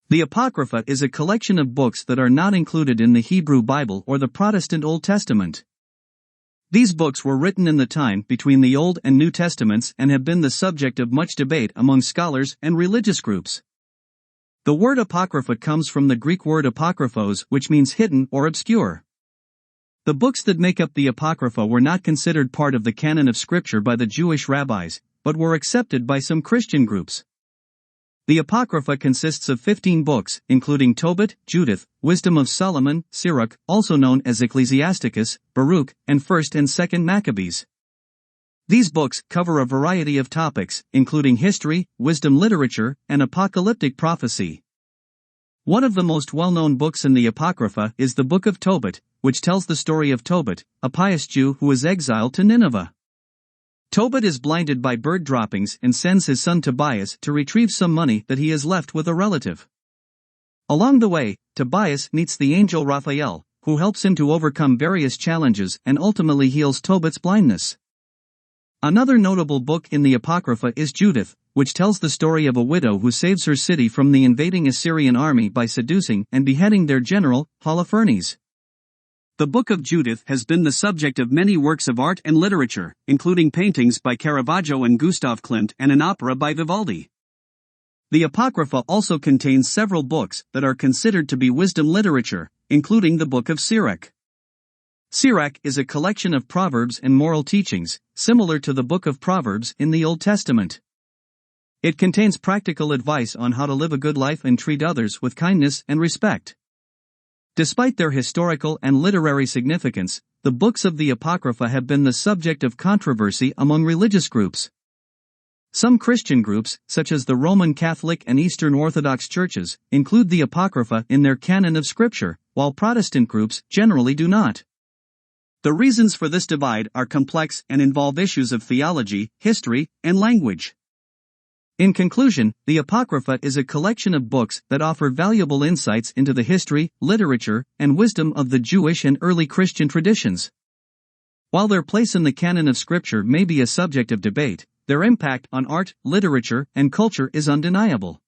The Apocrypha is a collection of books that are not included in the Hebrew Bible or the Protestant Old Testament. These books were written in the time between the Old and New Testaments and have been the subject of much debate among scholars and religious groups. The word Apocrypha comes from the Greek word apokryphos, which means hidden or obscure. The books that make up the Apocrypha were not considered part of the canon of Scripture by the Jewish rabbis, but were accepted by some Christian groups. The Apocrypha consists of 15 books, including Tobit, Judith, Wisdom of Solomon, Sirach, also known as Ecclesiasticus, Baruch, and 1st and 2nd Maccabees. These books cover a variety of topics, including history, wisdom literature, and apocalyptic prophecy. One of the most well-known books in the Apocrypha is the Book of Tobit, which tells the story of Tobit, a pious Jew who was exiled to Nineveh. Tobit is blinded by bird droppings and sends his son Tobias to retrieve some money that he has left with a relative. Along the way, Tobias meets the angel Raphael, who helps him to overcome various challenges and ultimately heals Tobit's blindness. Another notable book in the Apocrypha is Judith, which tells the story of a widow who saves her city from the invading Assyrian army by seducing and beheading their general, Holofernes. The Book of Judith has been the subject of many works of art and literature, including paintings by Caravaggio and Gustav Klimt and an opera by Vivaldi. The Apocrypha also contains several books that are considered to be wisdom literature, including the Book of Sirach. Sirach is a collection of proverbs and moral teachings, similar to the Book of Proverbs in the Old Testament. It contains practical advice on how to live a good life and treat others with kindness and respect. Despite their historical and literary significance, the books of the Apocrypha have been the subject of controversy among religious groups. Some Christian groups, such as the Roman Catholic and Eastern Orthodox churches, include the Apocrypha in their canon of Scripture, while Protestant groups generally do not. The reasons for this divide are complex and involve issues of theology, history, and language. In conclusion, the Apocrypha is a collection of books that offer valuable insights into the history, literature, and wisdom of the Jewish and early Christian traditions. While their place in the canon of Scripture may be a subject of debate, their impact on art, literature, and culture is undeniable.